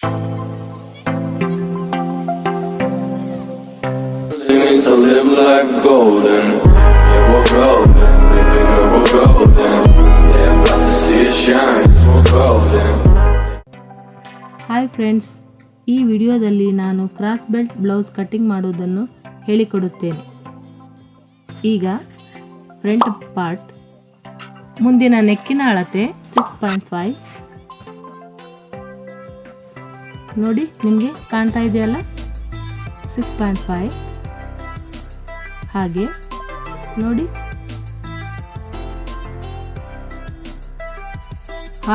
To live life golden, yeah we're golden, baby girl we're golden, yeah about to see it shine, 'cause we're golden. Hi friends, ಈ ವಿಡಿಯೋದಲ್ಲಿ ನಾನು cross belt blouse cutting ಮಾಡುವುದನ್ನು ಹೇಳಿಕೊಡುತ್ತೇನೆ. ಈಗ front part, ಮುಂದಿನ ನೆಕ್ಕಿನ ಅಳತೆ 6.5 ನೋಡಿ, ನಿಮಗೆ ಕಾಣ್ತಾ ಇದೆಯಲ್ಲ 6.5. ಹಾಗೆ ನೋಡಿ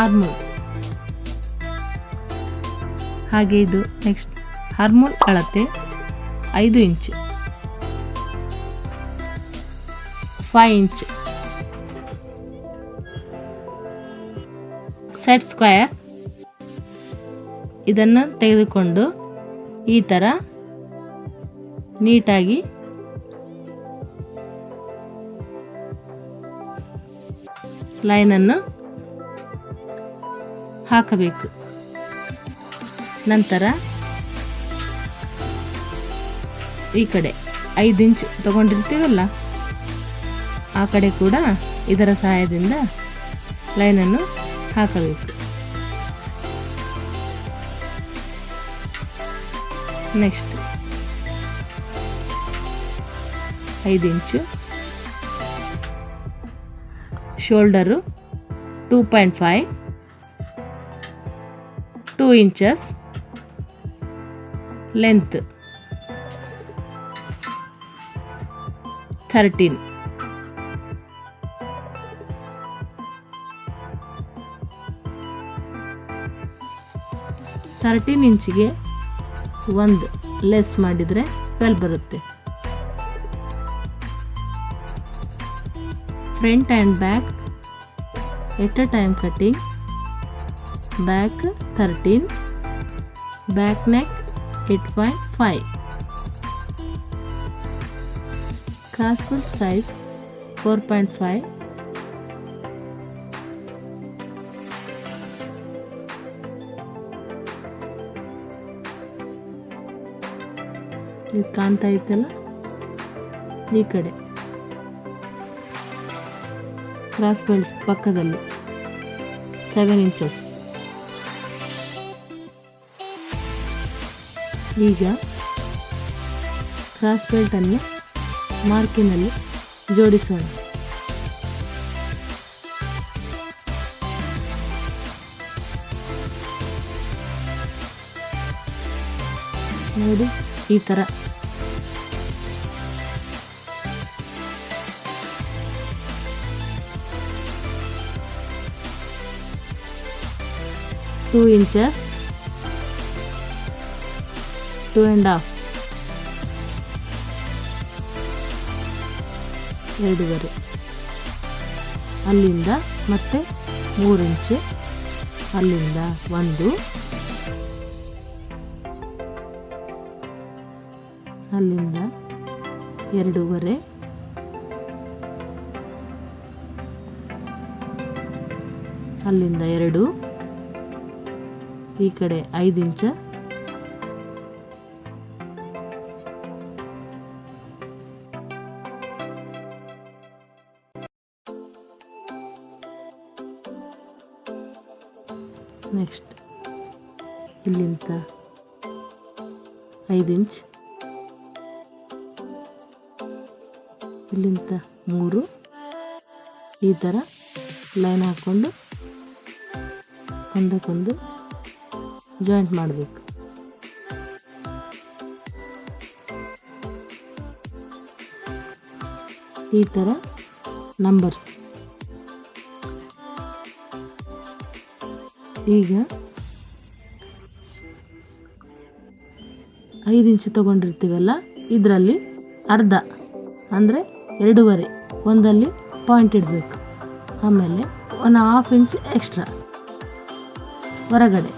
ಆರ್ಮೋಲ್, ಹಾಗೆ ಇದು ನೆಕ್ಸ್ಟ್ ಆರ್ಮೋಲ್ ಅಳತೆ 5 ಇಂಚ್, 5 ಇಂಚ್. ಸೆಟ್ ಸ್ಕ್ವೇರ್ ಇದನ್ನು ತೆಗೆದುಕೊಂಡು ಈ ಥರ ನೀಟಾಗಿ ಲೈನನ್ನು ಹಾಕಬೇಕು. ನಂತರ ಈ ಕಡೆ 5 ಇಂಚ್ ತಗೊಂಡಿರ್ತೀವಲ್ಲ, ಆ ಕಡೆ ಕೂಡ ಇದರ ಸಹಾಯದಿಂದ ಲೈನನ್ನು ಹಾಕಬೇಕು. ನೆಕ್ಸ್ಟ್ 5 ಇಂಚು, ಶೋಲ್ಡರು 2.5, 2 ಇಂಚಸ್, ಲೆಂತ್ 13. ಇಂಚಿಗೆ ಒಂದು ಲೆಸ್ ಮಾಡಿದರೆ 12 ಬರುತ್ತೆ. Front and back at a time cutting, back 13, back neck 8.5, cross belt size 4.5, ಇದು ಕಾಣ್ತಾ ಇತ್ತಲ್ಲ, ಈ ಕಡೆ ಕ್ರಾಸ್ ಬೆಲ್ಟ್ ಪಕ್ಕದಲ್ಲಿ 7 ಇಂಚಸ್. ಈಗ ಕ್ರಾಸ್ ಬೆಲ್ಟನ್ನು ಮಾರ್ಕಿನಲ್ಲಿ ಜೋಡಿಸೋಣ. ನೋಡಿ, ಈ ಥರ ಟೂ ಇಂಚಸ್, 2.5, 2.5, ಅಲ್ಲಿಂದ ಮತ್ತೆ 3 ಇಂಚ್, ಅಲ್ಲಿಂದ 1, ಅಲ್ಲಿಂದ 2.5, ಅಲ್ಲಿಂದ 2, ಈ ಕಡೆ 5 ಇಂಚ, ನೆಕ್ಸ್ಟ್ ಇಲ್ಲಿಂದ 5 ಇಂಚ್, ಇಲ್ಲಿಂದ 3, ಈ ಥರ ಲೈನ್ ಹಾಕ್ಕೊಂಡು ಒಂದಕ್ಕೊಂದು ಜಾಯಿಂಟ್ ಮಾಡಬೇಕು. ಈ ಥರ ನಂಬರ್ಸ್. ಈಗ 5 ಇಂಚ್ ತಗೊಂಡಿರ್ತೀವಲ್ಲ, ಇದರಲ್ಲಿ ಅರ್ಧ ಅಂದರೆ 2.5 ಒಂದಲ್ಲಿ ಪಾಯಿಂಟ್ ಇಡಬೇಕು. ಆಮೇಲೆ 1/2 ಇಂಚ್ ಎಕ್ಸ್ಟ್ರಾ ಹೊರಗಡೆ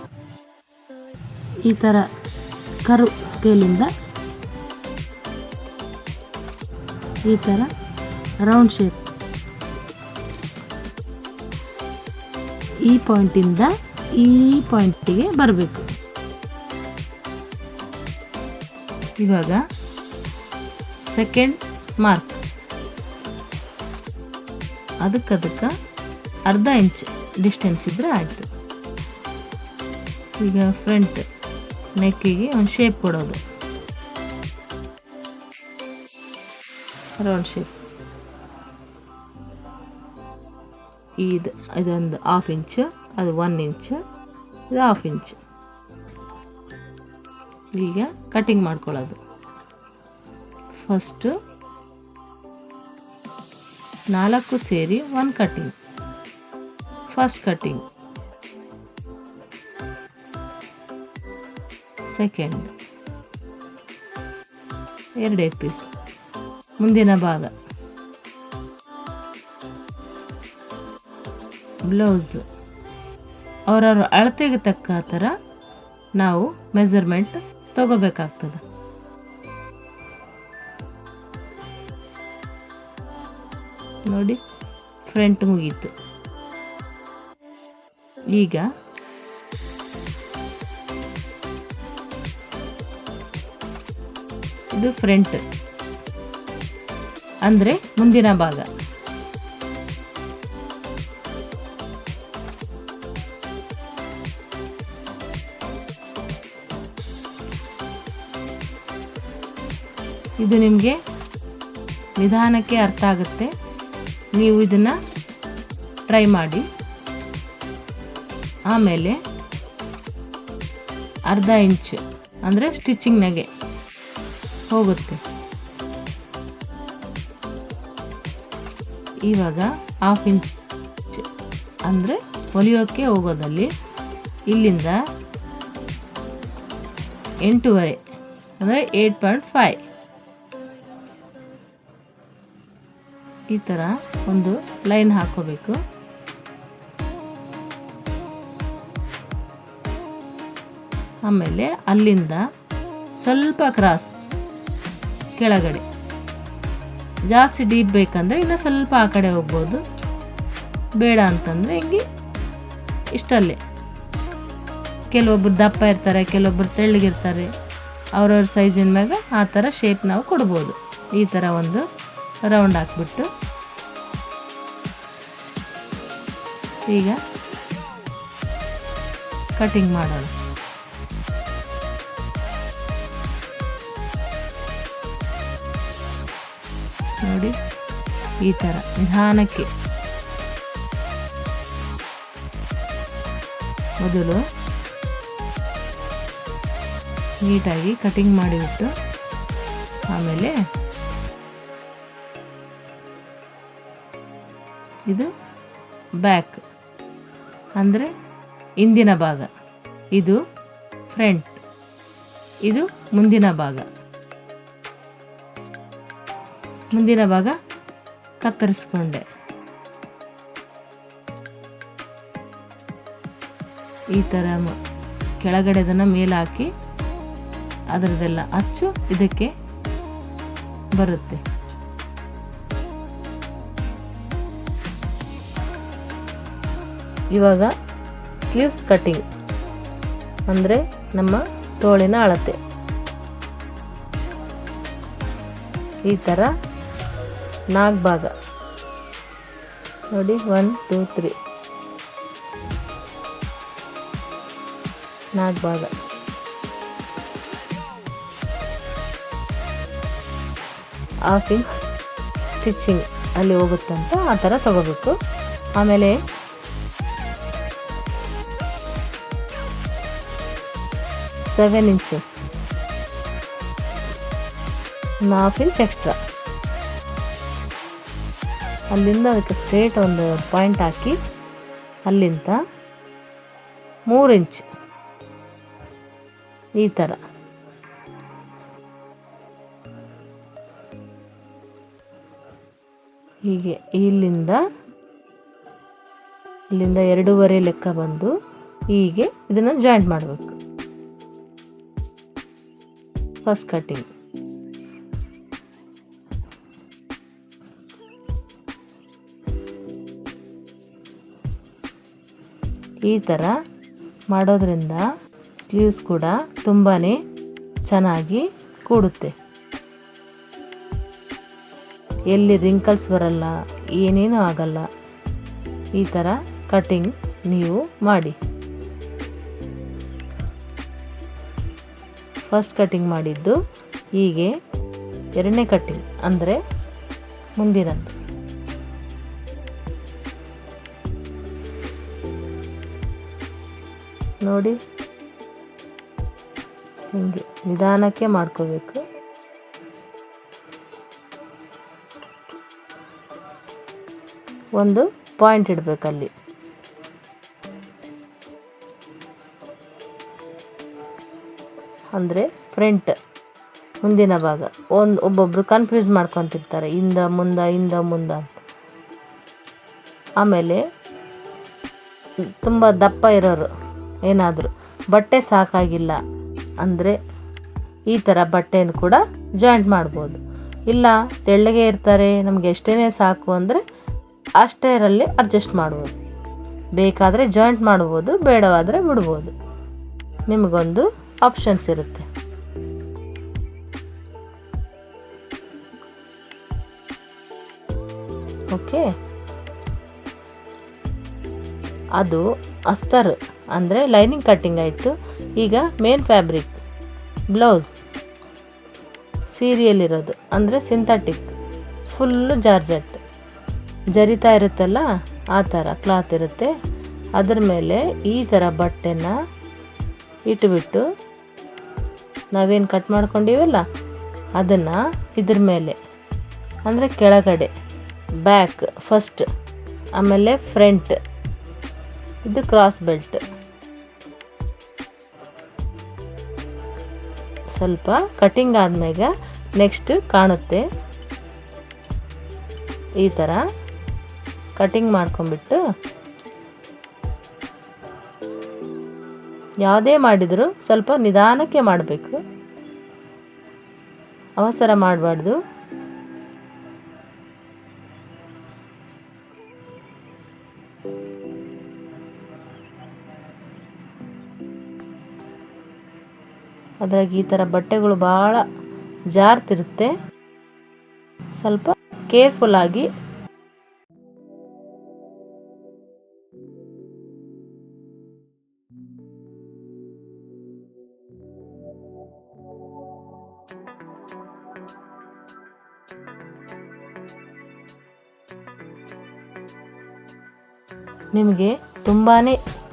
ಈ ಥರ ಕರ್ವ್ ಸ್ಕೇಲಿಂದ ಈ ಥರ ರೌಂಡ್ ಶೇಪ್ ಈ ಪಾಯಿಂಟಿಂದ ಈ ಪಾಯಿಂಟಿಗೆ ಬರಬೇಕು. ಇವಾಗ ಸೆಕೆಂಡ್ ಮಾರ್ಕ್ ಅದಕ್ಕೆ ಅರ್ಧ ಇಂಚ್ ಡಿಸ್ಟೆನ್ಸ್ ಇದ್ದರೆ ಆಯಿತು. ಈಗ ಫ್ರಂಟ್ ನೆಕ್ಕಿಗೆ ಒಂದು ಶೇಪ್ ಕೊಡೋದು, ರೌಂಡ್ ಶೇಪ್. ಇದೊಂದು 1/2 ಇಂಚು, ಅದು 1 ಇಂಚು, ಇದು 1/2 ಇಂಚು. ಈಗ ಕಟಿಂಗ್ ಮಾಡ್ಕೊಳ್ಳೋದು. ಫಸ್ಟು 4 ಸೇರಿ 1 cutting. First cutting, second 2 piece. ಮುಂದಿನ ಭಾಗ ಬ್ಲೌಸ್ ಅವರವ್ರ ಅಳತೆಗೆ ತಕ್ಕ ಥರ ನಾವು ಮೆಜರ್ಮೆಂಟ್ ತಗೋಬೇಕಾಗ್ತದೆ. ನೋಡಿ, ಫ್ರಂಟ್ ಮುಗೀತು. ಈಗ ಇದು ಫ್ರಂಟ್ ಅಂದರೆ ಮುಂದಿನ ಭಾಗ. ಇದು ನಿಮಗೆ ನಿಧಾನಕ್ಕೆ ಅರ್ಥ ಆಗುತ್ತೆ. ನೀವು ಇದನ್ನು ಟ್ರೈ ಮಾಡಿ. ಆಮೇಲೆ ಅರ್ಧ ಇಂಚ್ ಅಂದರೆ ಸ್ಟಿಚಿಂಗ್ನಾಗೆ ಹೋಗುತ್ತೆ. ಇವಾಗ 1/2 ಇಂಚ್ ಅಂದರೆ ಹೊಲಿಯೋಕ್ಕೆ ಹೋಗೋದಲ್ಲಿ ಇಲ್ಲಿಂದ 8.5 ಅಂದರೆ 8.5 ಈ ಥರ ಒಂದು ಲೈನ್ ಹಾಕೋಬೇಕು. ಆಮೇಲೆ ಅಲ್ಲಿಂದ ಸ್ವಲ್ಪ ಕ್ರಾಸ್ ಕೆಳಗಡೆ, ಜಾಸ್ತಿ ಡೀಪ್ ಬೇಕಂದರೆ ಇನ್ನು ಸ್ವಲ್ಪ ಆ ಕಡೆ ಹೋಗ್ಬೋದು, ಬೇಡ ಅಂತಂದರೆ ಹಿಂಗೆ ಇಷ್ಟಲ್ಲೇ. ಕೆಲವೊಬ್ಬರು ದಪ್ಪ ಇರ್ತಾರೆ, ಕೆಲವೊಬ್ಬರು ತೆಳ್ಳಗಿರ್ತಾರೆ, ಅವ್ರವ್ರ ಸೈಜಿನ ಮ್ಯಾಗ ಆ ಥರ ಶೇಪ್ ನಾವು ಕೊಡ್ಬೋದು. ಈ ಥರ ಒಂದು ರೌಂಡ್ ಹಾಕ್ಬಿಟ್ಟು ಈಗ ಕಟಿಂಗ್ ಮಾಡೋಣ. ನೋಡಿ, ಈ ಥರ ನಿಧಾನಕ್ಕೆ ಮೊದಲು ನೀಟಾಗಿ ಕಟಿಂಗ್ ಮಾಡಿಬಿಟ್ಟು ಆಮೇಲೆ ಇದು ಬ್ಯಾಕ್ ಅಂದರೆ ಹಿಂದಿನ ಭಾಗ, ಇದು ಫ್ರಂಟ್, ಇದು ಮುಂದಿನ ಭಾಗ. ಮುಂದಿನ ಭಾಗ ಕತ್ತರಿಸ್ಕೊಂಡೆ. ಈ ಥರ ಕೆಳಗಡೆದನ್ನು ಮೇಲೆ ಹಾಕಿ ಅದರದೆಲ್ಲ ಅಚ್ಚು ಇದಕ್ಕೆ ಬರುತ್ತೆ. ಇವಾಗ ಸ್ಲೀವ್ಸ್ ಕಟಿಂಗ್ ಅಂದರೆ ನಮ್ಮ ತೋಳಿನ ಅಳತೆ. ಈ ಥರ 4 ಭಾಗ ನೋಡಿ, 1 2 3 4 ಭಾಗ. ½ ಇಂಚ್ ಸ್ಟಿಚಿಂಗ್ ಅಲ್ಲಿ ಹೋಗುತ್ತಂತ ಆ ಥರ ತಗೋಬೇಕು. ಆಮೇಲೆ $7 inches, 1/2 ಇಂಚ್ ಎಕ್ಸ್ಟ್ರಾ. ಅಲ್ಲಿಂದ ಅದಕ್ಕೆ ಸ್ಟ್ರೇಟ್ ಒಂದು ಪಾಯಿಂಟ್ ಹಾಕಿ ಅಲ್ಲಿಂದ 3 ಇಂಚ್ ಈ ಥರ. ಹೀಗೆ ಇಲ್ಲಿಂದ 2.5 ಲೆಕ್ಕ ಬಂದು ಹೀಗೆ ಇದನ್ನು ಜಾಯಿಂಟ್ ಮಾಡಬೇಕು. ಫಸ್ಟ್ ಕಟಿಂಗ್ ಈ ಥರ ಮಾಡೋದ್ರಿಂದ ಸ್ಲೀವ್ಸ್ ಕೂಡ ತುಂಬಾ ಚೆನ್ನಾಗಿ ಕೂಡುತ್ತೆ. ಎಲ್ಲಿ ರಿಂಕಲ್ಸ್ ಬರಲ್ಲ, ಏನೇನೂ ಆಗಲ್ಲ. ಈ ಥರ ಕಟಿಂಗ್ ನೀವು ಮಾಡಿ. ಫಸ್ಟ್ ಕಟಿಂಗ್ ಮಾಡಿದ್ದು, ಹೀಗೆ ಎರಡನೇ ಕಟಿಂಗ್ ಅಂದರೆ ಮುಂದಿನದ್ದು. ನೋಡಿ, ಹೀಗೆ ನಿಧಾನಕ್ಕೆ ಮಾಡ್ಕೋಬೇಕು. ಒಂದು ಪಾಯಿಂಟ್ ಇಡಬೇಕಲ್ಲಿ. ಅಂದರೆ ಫ್ರಂಟ್ ಮುಂದಿನ ಭಾಗ. ಒಬ್ಬೊಬ್ಬರು ಕನ್ಫ್ಯೂಸ್ ಮಾಡ್ಕೊತಿರ್ತಾರೆ, ಹಿಂದ ಮುಂದೆ ಹಿಂದ ಮುಂದೆ ಅಂತ. ಆಮೇಲೆ ತುಂಬ ದಪ್ಪ ಇರೋರು ಏನಾದರೂ ಬಟ್ಟೆ ಸಾಕಾಗಿಲ್ಲ ಅಂದರೆ ಈ ಥರ ಬಟ್ಟೆಯನ್ನು ಕೂಡ ಜಾಯಿಂಟ್ ಮಾಡ್ಬೋದು. ಇಲ್ಲ ತೆಳ್ಳಗೆ ಇರ್ತಾರೆ, ನಮಗೆ ಎಷ್ಟೇ ಸಾಕು ಅಂದರೆ ಅಷ್ಟೇರಲ್ಲಿ ಅಡ್ಜಸ್ಟ್ ಮಾಡ್ಬೋದು. ಬೇಕಾದರೆ ಜಾಯಿಂಟ್ ಮಾಡ್ಬೋದು, ಬೇಡವಾದರೆ ಬಿಡ್ಬೋದು. ನಿಮಗೊಂದು ಆಪ್ಷನ್ಸ್ ಇರುತ್ತೆ. ಓಕೆ, ಅದು ಅಸ್ತರ್ ಅಂದರೆ ಲೈನಿಂಗ್ ಕಟ್ಟಿಂಗ್ ಆಯಿತು. ಈಗ ಮೇನ್ ಫ್ಯಾಬ್ರಿಕ್ ಬ್ಲೌಸ್ ಸೀರೆಯಲ್ಲಿರೋದು ಅಂದರೆ ಸಿಂಥೆಟಿಕ್, ಫುಲ್ಲು ಜಾರ್ಜೆಟ್ ಜರಿತಾ ಇರುತ್ತಲ್ಲ, ಆ ಥರ ಕ್ಲಾತ್ ಇರುತ್ತೆ. ಅದ್ರ ಮೇಲೆ ಈ ಥರ ಬಟ್ಟೆನ ಇಟ್ಬಿಟ್ಟು ನಾವೇನು ಕಟ್ ಮಾಡ್ಕೊಂಡಿವಲ್ಲ ಅದನ್ನು ಇದ್ರ ಮೇಲೆ ಅಂದರೆ ಕೆಳಗಡೆ ಬ್ಯಾಕ್ ಫಸ್ಟ್, ಆಮೇಲೆ ಫ್ರಂಟ್, ಇದು ಕ್ರಾಸ್ ಬೆಲ್ಟ್. ಸ್ವಲ್ಪ ಕಟಿಂಗ್ ಆದ್ಮೇಲೆ ನೆಕ್ಸ್ಟ್ ಕಾಣುತ್ತೆ. ಈ ಥರ ಕಟಿಂಗ್ ಮಾಡ್ಕೊಂಬಿಟ್ಟು ಯಾವುದೇ ಮಾಡಿದರೂ ಸ್ವಲ್ಪ ನಿಧಾನಕ್ಕೆ ಮಾಡಬೇಕು, ಅವಸರ ಮಾಡಬಾರ್ದು. ಅದ್ರಾಗ ಈ ಥರ ಬಟ್ಟೆಗಳು ಭಾಳ ಜಾರ್ತಿರುತ್ತೆ, ಸ್ವಲ್ಪ ಕೇರ್ಫುಲ್ಲಾಗಿ ನಿಮಗೆ ತುಂಬಾ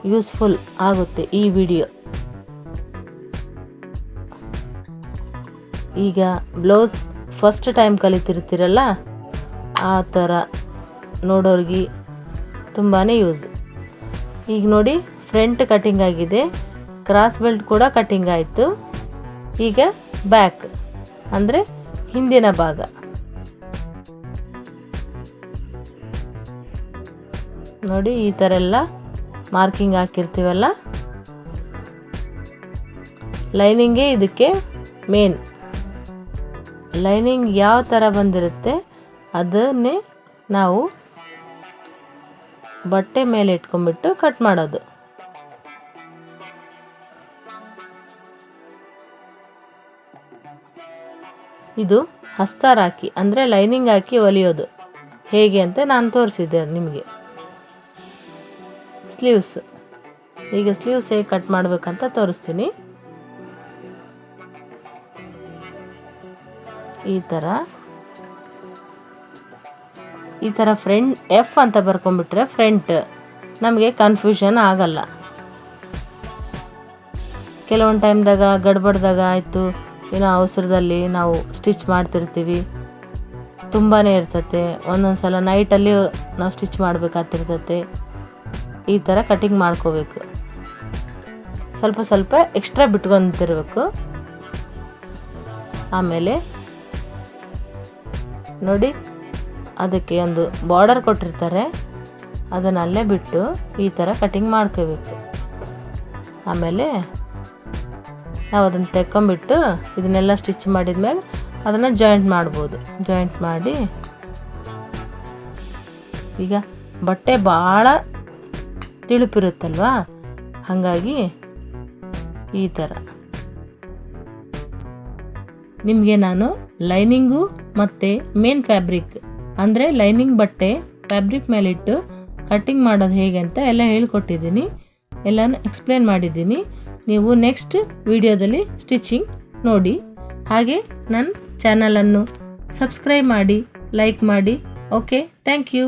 ಯೂಸ್ಫುಲ್ ಆಗುತ್ತೆ ಈ ವಿಡಿಯೋ. ಈಗ ಬ್ಲೌಸ್ ಫಸ್ಟ್ ಟೈಮ್ ಕಲಿತಿರ್ತೀರಲ್ಲ, ಆ ಥರ ನೋಡೋರಿಗೆ ತುಂಬಾ ಯೂಸ್. ಈಗ ನೋಡಿ, ಫ್ರಂಟ್ ಕಟಿಂಗ್ ಆಗಿದೆ, ಕ್ರಾಸ್ ಬೆಲ್ಟ್ ಕೂಡ ಕಟಿಂಗ್ ಆಯಿತು. ಈಗ ಬ್ಯಾಕ್ ಅಂದರೆ ಹಿಂದಿನ ಭಾಗ. ನೋಡಿ, ಈ ಥರ ಎಲ್ಲ ಮಾರ್ಕಿಂಗ್ ಹಾಕಿರ್ತೀವಲ್ಲ, ಲೈನಿಂಗೇ ಇದಕ್ಕೆ ಮೇನ್. ಲೈನಿಂಗ್ ಯಾವ ಥರ ಬಂದಿರುತ್ತೆ ಅದನ್ನೇ ನಾವು ಬಟ್ಟೆ ಮೇಲೆ ಇಟ್ಕೊಂಡ್ಬಿಟ್ಟು ಕಟ್ ಮಾಡೋದು. ಇದು ಹಸ್ತಾರ್ ಹಾಕಿ ಅಂದರೆ ಲೈನಿಂಗ್ ಹಾಕಿ ಹೊಲಿಯೋದು ಹೇಗೆ ಅಂತ ನಾನು ತೋರಿಸಿದ್ದೆ ನಿಮಗೆ. ಸ್ಲೀವ್ಸ್, ಈಗ ಸ್ಲೀವ್ಸ್ ಹೇಗೆ ಕಟ್ ಮಾಡಬೇಕಂತ ತೋರಿಸ್ತೀನಿ. ಈ ಥರ ಫ್ರಂಟ್ ಎಫ್ ಅಂತ ಬರ್ಕೊಂಡ್ಬಿಟ್ರೆ ಫ್ರಂಟ್ ನಮಗೆ ಕನ್ಫ್ಯೂಷನ್ ಆಗಲ್ಲ. ಕೆಲವೊಂದು ಟೈಮ್ದಾಗ ಗಡ್ಬಡ್ದಾಗ ಆಯಿತು, ಏನೋ ಅವಸರದಲ್ಲಿ ನಾವು ಸ್ಟಿಚ್ ಮಾಡ್ತಿರ್ತೀವಿ, ತುಂಬಾ ಇರ್ತತೆ. ಒಂದೊಂದು ಸಲ ನೈಟಲ್ಲಿ ನಾವು ಸ್ಟಿಚ್ ಮಾಡಬೇಕಾಗ್ತಿರ್ತತೆ. ಈ ಥರ ಕಟಿಂಗ್ ಮಾಡ್ಕೋಬೇಕು, ಸ್ವಲ್ಪ ಸ್ವಲ್ಪ ಎಕ್ಸ್ಟ್ರಾ ಬಿಟ್ಕೊತಿರ್ಬೇಕು. ಆಮೇಲೆ ನೋಡಿ, ಅದಕ್ಕೆ ಒಂದು ಬಾರ್ಡರ್ ಕೊಟ್ಟಿರ್ತಾರೆ, ಅದನ್ನು ಅಲ್ಲೇ ಬಿಟ್ಟು ಈ ಥರ ಕಟಿಂಗ್ ಮಾಡ್ಕೋಬೇಕು. ಆಮೇಲೆ ನಾವು ಅದನ್ನು ತೆಕ್ಕೊಂಬಿಟ್ಟು ಇದನ್ನೆಲ್ಲ ಸ್ಟಿಚ್ ಮಾಡಿದ್ಮೇಲೆ ಅದನ್ನು ಜಾಯಿಂಟ್ ಮಾಡ್ಬೋದು. ಜಾಯಿಂಟ್ ಮಾಡಿ, ಈಗ ಬಟ್ಟೆ ಭಾಳ ತಿಳುಪಿರುತ್ತಲ್ವಾ, ಹಾಗಾಗಿ ಈ ಥರ ನಿಮಗೆ ನಾನು ಲೈನಿಂಗು ಮತ್ತು ಮೇನ್ ಫ್ಯಾಬ್ರಿಕ್ ಅಂದರೆ ಲೈನಿಂಗ್ ಬಟ್ಟೆ ಫ್ಯಾಬ್ರಿಕ್ ಮೇಲಿಟ್ಟು ಕಟ್ಟಿಂಗ್ ಮಾಡೋದು ಹೇಗೆ ಅಂತ ಎಲ್ಲ ಹೇಳ್ಕೊಟ್ಟಿದ್ದೀನಿ, ಎಲ್ಲನೂ ಎಕ್ಸ್ಪ್ಲೇನ್ ಮಾಡಿದ್ದೀನಿ. ನೀವು ನೆಕ್ಸ್ಟ್ ವಿಡಿಯೋದಲ್ಲಿ ಸ್ಟಿಚಿಂಗ್ ನೋಡಿ. ಹಾಗೆ ನನ್ನ ಚಾನಲನ್ನು ಸಬ್ಸ್ಕ್ರೈಬ್ ಮಾಡಿ, ಲೈಕ್ ಮಾಡಿ. Okay, thank you.